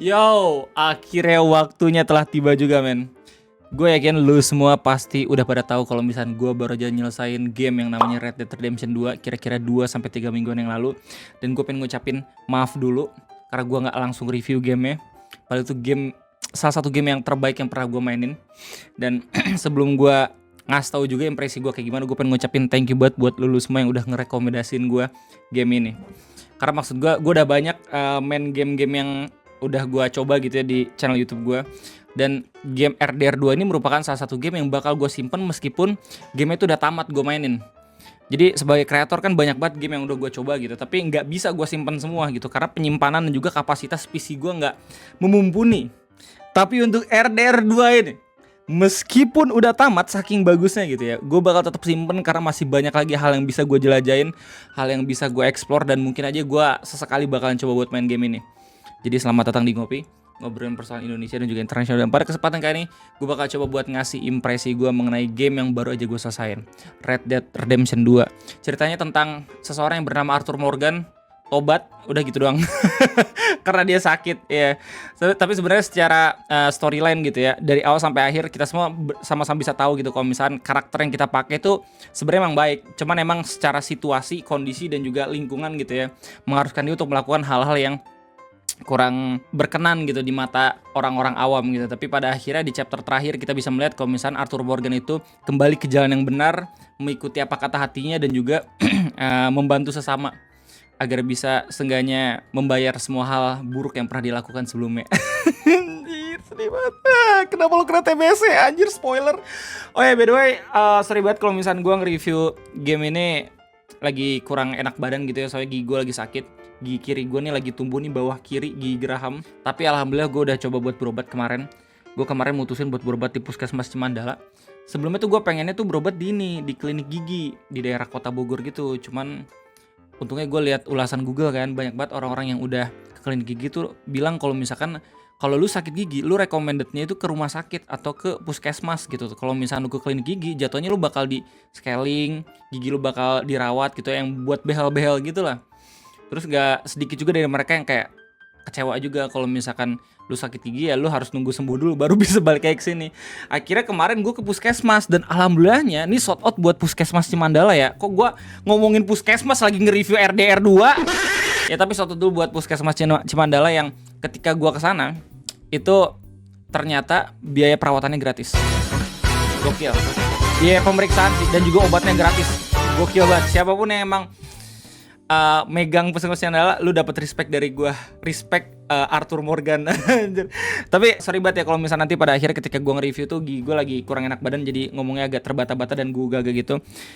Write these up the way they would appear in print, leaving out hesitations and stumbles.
Yo, akhirnya waktunya telah tiba juga, men. Gue yakin lu semua pasti udah pada tahu kalau misalnya gue baru aja nyelesain game yang namanya Red Dead Redemption 2 kira-kira 2 sampai 3 mingguan yang lalu. Dan gue pengen ngucapin maaf dulu karena gue nggak langsung review gamenya. Padahal itu game salah satu game yang terbaik yang pernah gue mainin. Dan sebelum gue ngasih tahu juga impresi gue kayak gimana, gue pengen ngucapin thank you banget buat lu semua yang udah ngerekomendasiin gue game ini. Karena maksud gue udah banyak main game-game yang udah gue coba gitu ya di channel YouTube gue. Dan game RDR 2 ini merupakan salah satu game yang bakal gue simpen meskipun game itu udah tamat gue mainin. Jadi sebagai kreator kan banyak banget game yang udah gue coba gitu, tapi nggak bisa gue simpen semua gitu karena penyimpanan dan juga kapasitas PC gue nggak memumpuni. Tapi untuk RDR 2 ini, meskipun udah tamat saking bagusnya gitu ya, gue bakal tetap simpen karena masih banyak lagi hal yang bisa gue jelajahin, hal yang bisa gue explore, dan mungkin aja gue sesekali bakalan coba buat main game ini. Jadi selamat datang di Ngopi, ngobrolin persoalan Indonesia dan juga internasional. Dan pada kesempatan kali ini, gue bakal coba buat ngasih impresi gue mengenai game yang baru aja gue selesain, Red Dead Redemption 2. Ceritanya tentang seseorang yang bernama Arthur Morgan, tobat, udah gitu doang. Karena dia sakit ya. Tapi sebenarnya secara storyline gitu ya, dari awal sampai akhir kita semua sama-sama bisa tahu gitu kalau misalnya karakter yang kita pakai itu sebenarnya emang baik. Cuman emang secara situasi, kondisi dan juga lingkungan gitu ya, mengharuskan dia untuk melakukan hal-hal yang kurang berkenan gitu di mata orang-orang awam gitu. Tapi pada akhirnya di chapter terakhir kita bisa melihat kalau misalnya Arthur Morgan itu kembali ke jalan yang benar, mengikuti apa kata hatinya dan juga membantu sesama agar bisa seenggaknya membayar semua hal buruk yang pernah dilakukan sebelumnya. Anjir, sedih banget. Kenapa lo kena TBC anjir, spoiler. Oh ya, by the way, sorry banget kalau misalnya gue nge-review game ini lagi kurang enak badan gitu ya, soalnya gigi gue lagi sakit. Gigi kiri gue nih lagi tumbuh nih bawah kiri, gigi geraham. Tapi alhamdulillah gue udah coba buat berobat kemarin. Gue kemarin mutusin buat berobat di Puskesmas Cimandala. Sebelumnya tuh gue pengennya tuh berobat di klinik gigi di daerah kota Bogor gitu. Cuman untungnya gue lihat ulasan Google kan, banyak banget orang-orang yang udah ke klinik gigi tuh bilang kalau misalkan kalau lu sakit gigi, lu recommendednya itu ke rumah sakit atau ke puskesmas gitu. Kalau misalnya lu ke klinik gigi, jatuhnya lu bakal di scaling, gigi lu bakal dirawat gitu, yang buat behel-behel gitu lah. Terus gak sedikit juga dari mereka yang kayak kecewa juga kalau misalkan lu sakit gigi ya lu harus nunggu sembuh dulu baru bisa balik kayak kesini. Akhirnya kemarin gue ke puskesmas dan alhamdulillahnya nih shout out buat Puskesmas Cimandala ya. Kok gue ngomongin puskesmas lagi nge-review RDR 2? Ya tapi shout out dulu buat Puskesmas Cimandala yang ketika gue kesana itu ternyata biaya perawatannya gratis. Gokil. Biaya pemeriksaan dan juga obatnya gratis. Gokil banget. Siapapun yang emang megang Puskesmas Cimandala, lu dapat respect dari gua. Respect Arthur Morgan. Tapi sorry banget ya kalau misalnya nanti pada akhirnya ketika gua nge-review tuh gigi gua lagi kurang enak badan, jadi ngomongnya agak terbata-bata dan gua gagal gitu.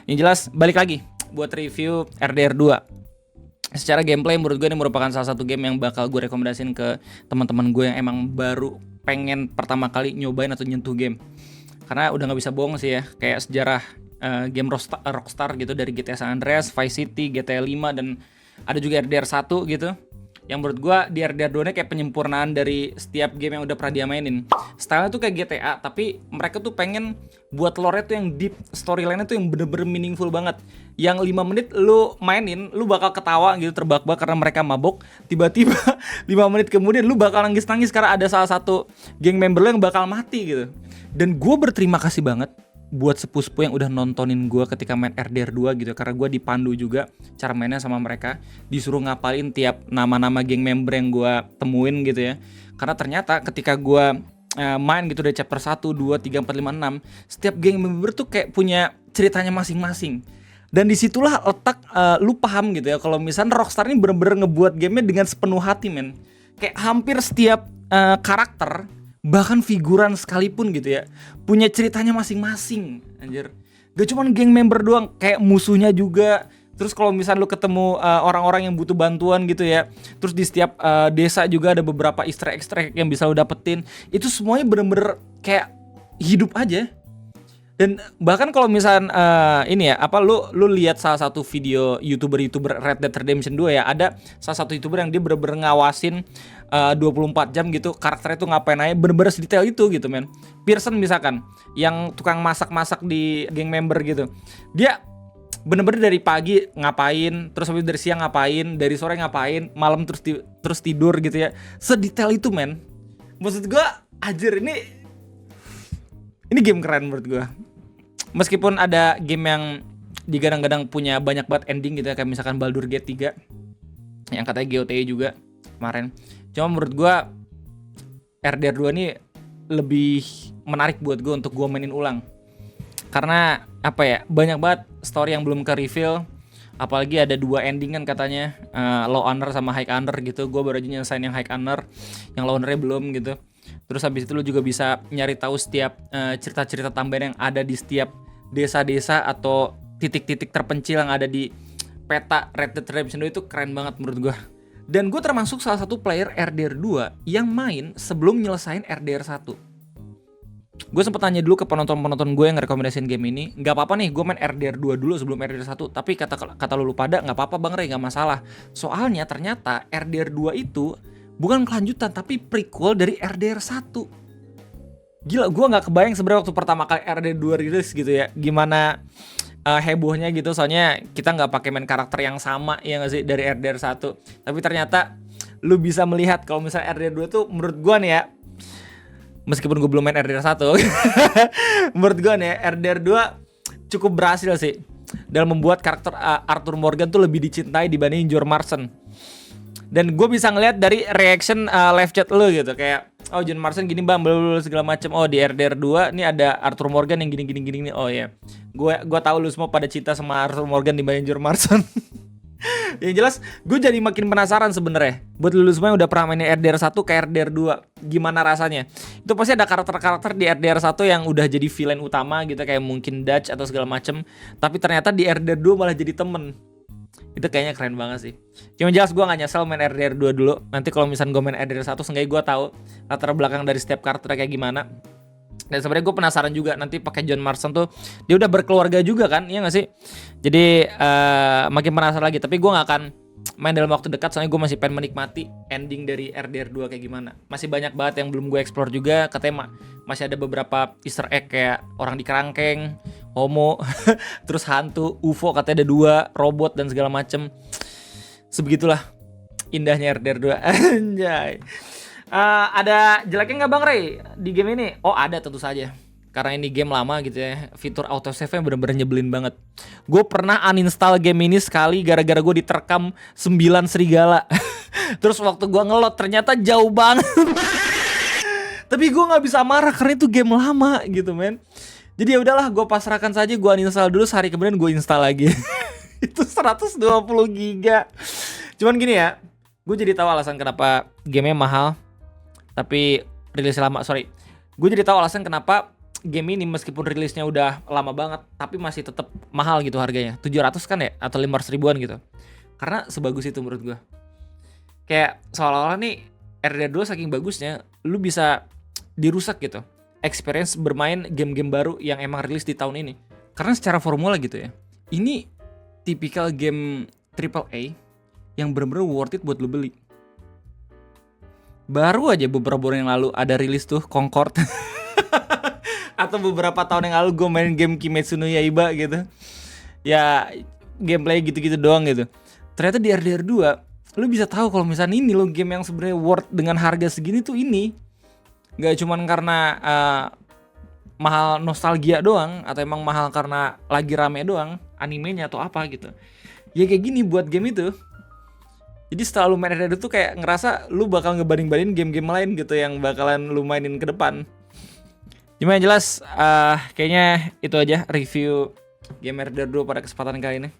Yang jelas balik lagi buat review RDR 2. Secara gameplay menurut gue ini merupakan salah satu game yang bakal gue rekomendasiin ke teman-teman gue yang emang baru pengen pertama kali nyobain atau nyentuh game. Karena udah gak bisa bohong sih ya, kayak sejarah game Rockstar gitu, dari GTA San Andreas, Vice City, GTA 5 dan ada juga RDR 1 gitu. Yang menurut gue di RDR 2 ini kayak penyempurnaan dari setiap game yang udah pernah dia mainin. Style-nya tuh kayak GTA, tapi mereka tuh pengen buat lore-nya tuh yang deep, storyline-nya tuh yang bener-bener meaningful banget. Yang 5 menit lu mainin, lu bakal ketawa gitu terbak-bak karena mereka mabok. Tiba-tiba 5 menit kemudian lu bakal nangis-nangis karena ada salah satu geng member lu yang bakal mati gitu. Dan gue berterima kasih banget buat sepupu yang udah nontonin gue ketika main RDR 2 gitu, karena gue dipandu juga cara mainnya sama mereka, disuruh ngapalin tiap nama-nama geng member yang gue temuin gitu ya. Karena ternyata ketika gue main gitu dari chapter 1, 2, 3, 4, 5, 6, setiap geng member tuh kayak punya ceritanya masing-masing. Dan disitulah letak lu paham gitu ya kalau misalnya Rockstar ini bener-bener ngebuat gamenya dengan sepenuh hati, men. Kayak hampir setiap karakter, bahkan figuran sekalipun gitu ya, punya ceritanya masing-masing, anjir. Gak cuman geng member doang, kayak musuhnya juga. Terus kalau misalnya lu ketemu orang-orang yang butuh bantuan gitu ya, terus di setiap desa juga ada beberapa easter egg yang bisa lu dapetin. Itu semuanya bener-bener kayak hidup aja. Dan bahkan kalau misalnya ini ya, apa lu lihat salah satu video YouTuber Red Dead Redemption 2 ya, ada salah satu YouTuber yang dia bener-bener ngawasin 24 jam gitu karakternya tuh ngapain aja, bener-bener sedetail itu gitu, men. Pearson misalkan yang tukang masak-masak di geng member gitu, dia bener-bener dari pagi ngapain, terus habis dari siang ngapain, dari sore ngapain, malam terus tidur gitu ya. Sedetail itu men. Maksud gue anjir ini game keren menurut gue. Meskipun ada game yang digadang-gadang punya banyak banget ending gitu ya, kayak misalkan Baldur's Gate 3 yang katanya GOTY juga kemarin. Cuma menurut gue RDR 2 ini lebih menarik buat gue untuk gue mainin ulang. Karena apa ya, banyak banget story yang belum ke reveal. Apalagi ada 2 ending kan katanya, Low Honor sama High Honor gitu. Gue baru aja nyelesain yang High Honor, yang Low Honornya belum gitu. Terus habis itu lu juga bisa nyari tahu setiap cerita-cerita tambahan yang ada di setiap desa-desa atau titik-titik terpencil yang ada di peta Red Dead Redemption 2. Itu keren banget menurut gue. Dan gue termasuk salah satu player RDR 2 yang main sebelum nyelesain RDR 1. Gue sempet tanya dulu ke penonton-penonton gue yang ngerekomendasiin game ini, nggak apa-apa nih gue main RDR 2 dulu sebelum RDR 1. Tapi kata lu pada nggak apa-apa Bang Rey, nggak masalah. Soalnya ternyata RDR 2 itu bukan kelanjutan tapi prequel dari RDR 1. Gila, gue nggak kebayang sebenarnya waktu pertama kali RDR 2 rilis gitu ya, gimana hebohnya gitu. Soalnya kita nggak pakai main karakter yang sama ya nggak sih dari RDR 1. Tapi ternyata lu bisa melihat kalau misalnya RDR 2 tuh menurut gue nih ya, meskipun gue belum main RDR 1 menurut gue nih RDR 2 cukup berhasil sih dalam membuat karakter Arthur Morgan tuh lebih dicintai dibanding John Marston. Dan gue bisa ngeliat dari reaction live chat lu gitu, kayak oh John Marston gini bang, blablabla segala macam. Oh di RDR 2 nih ada Arthur Morgan yang gini. Oh ya, gue tahu lu semua pada cinta sama Arthur Morgan dibanding John Marston. Yang jelas gue jadi makin penasaran sebenarnya. Buat lu semua yang udah pernah mainin RDR 1 ke RDR 2, gimana rasanya? Itu pasti ada karakter-karakter di RDR 1 yang udah jadi villain utama gitu, kayak mungkin Dutch atau segala macem. Tapi ternyata di RDR 2 malah jadi temen. Itu kayaknya keren banget sih. Cuma jelas gue gak nyesel main RDR 2 dulu. Nanti kalau misalnya gue main RDR 1, seenggaknya gue tahu latar belakang dari setiap karakter kayak gimana. Dan sebenarnya gue penasaran juga nanti pakai John Marston tuh, dia udah berkeluarga juga kan, iya nggak sih? Jadi makin penasaran lagi. Tapi gue nggak akan main dalam waktu dekat, soalnya gue masih pengen menikmati ending dari RDR 2 kayak gimana. Masih banyak banget yang belum gue explore juga. Katanya masih ada beberapa Easter egg kayak orang di kerangkeng, homo, terus hantu, UFO katanya ada 2, robot dan segala macem. Sebegitulah indahnya RDR 2. Anjay. Ada jeleknya nggak Bang Rey di game ini? Oh ada, tentu saja. Karena ini game lama gitu ya, fitur autosave-nya bener-bener nyebelin banget. Gue pernah uninstall game ini sekali gara-gara gue diterkam 9 serigala. Terus waktu gue ngelot ternyata jauh banget. Tapi gue nggak bisa marah karena itu game lama gitu men. Jadi ya udahlah, gue pasrahkan saja, gue uninstall dulu, sehari kemudian gue install lagi. Itu 120 giga. Cuman gini ya, gue jadi tahu alasan kenapa gamenya mahal tapi rilis lama. Gue jadi tahu alasan kenapa game ini meskipun rilisnya udah lama banget tapi masih tetap mahal gitu harganya. 700 kan ya, atau 500 ribuan gitu. Karena sebagus itu menurut gue. Kayak seolah-olah nih RDR 2 saking bagusnya, lu bisa dirusak gitu experience bermain game-game baru yang emang rilis di tahun ini. Karena secara formula gitu ya, ini tipikal game AAA yang bener-bener worth it buat lu beli. Baru aja beberapa bulan yang lalu ada rilis tuh Concord. Atau beberapa tahun yang lalu gue main game Kimetsu no Yaiba gitu. Ya gameplay gitu-gitu doang gitu. Ternyata di RDR 2 lu bisa tahu kalau misalnya ini lo game yang sebenarnya worth dengan harga segini tuh ini. Gak cuman karena mahal nostalgia doang, atau emang mahal karena lagi rame doang animenya atau apa gitu. Ya kayak gini buat game itu. Jadi setelah lu main RDR tuh kayak ngerasa lu bakal ngebanding-bandingin game-game lain gitu yang bakalan lu mainin ke depan. Cuma yang jelas kayaknya itu aja review game RDR 2 pada kesempatan kali ini.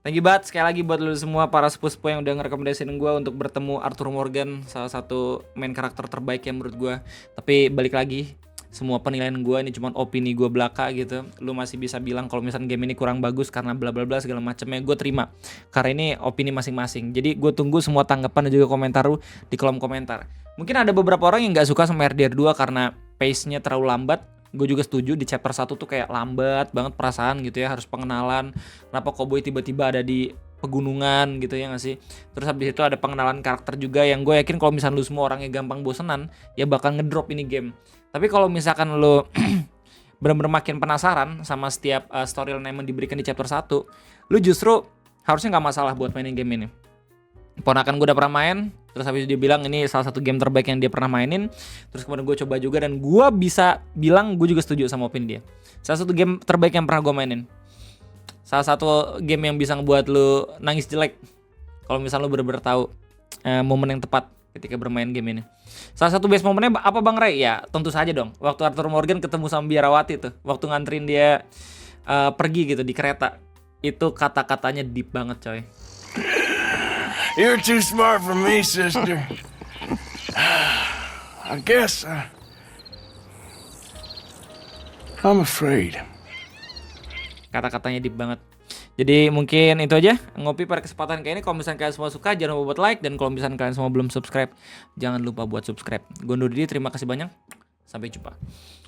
Thank you banget sekali lagi buat lu semua para sepupu yang udah ngerekomendasiin gue untuk bertemu Arthur Morgan, salah satu main karakter terbaik yang menurut gue. Tapi balik lagi, semua penilaian gue ini cuma opini gue belaka gitu. Lu masih bisa bilang kalau misalnya game ini kurang bagus karena bla bla bla segala macamnya, gue terima. Karena ini opini masing-masing. Jadi gue tunggu semua tanggapan dan juga komentar lu di kolom komentar. Mungkin ada beberapa orang yang gak suka sama RDR 2 karena pace-nya terlalu lambat. Gue juga setuju, di chapter 1 tuh kayak lambat banget perasaan gitu ya, harus pengenalan. Kenapa Cowboy tiba-tiba ada di pegunungan gitu ya gak sih. Terus habis itu ada pengenalan karakter juga yang gue yakin kalau misalnya lu semua orangnya gampang bosenan, ya bakal ngedrop ini game. Tapi kalau misalkan lu benar-benar makin penasaran sama setiap storyline yang diberikan di chapter 1, lu justru harusnya nggak masalah buat mainin game ini. Ponakan gue udah pernah main, terus habis itu dia bilang ini salah satu game terbaik yang dia pernah mainin. Terus kemudian gue coba juga dan gue bisa bilang gue juga setuju sama opini dia. Salah satu game terbaik yang pernah gue mainin. Salah satu game yang bisa ngebuat lu nangis jelek kalau misal lu bener-bener tahu momen yang tepat ketika bermain game ini. Salah satu best momennya apa Bang Ray? Ya tentu saja dong, waktu Arthur Morgan ketemu sama Biarawati tuh, waktu nganterin dia pergi gitu di kereta. Itu kata-katanya deep banget coy. You're too smart for me, sister. I guess I'm afraid. Kata-katanya deep banget. Jadi mungkin itu aja ngopi pada kesempatan kayak ini. Kalau misalnya kalian semua suka jangan lupa buat like, dan kalau misalnya kalian semua belum subscribe jangan lupa buat subscribe. Gue undur diri, terima kasih banyak. Sampai jumpa.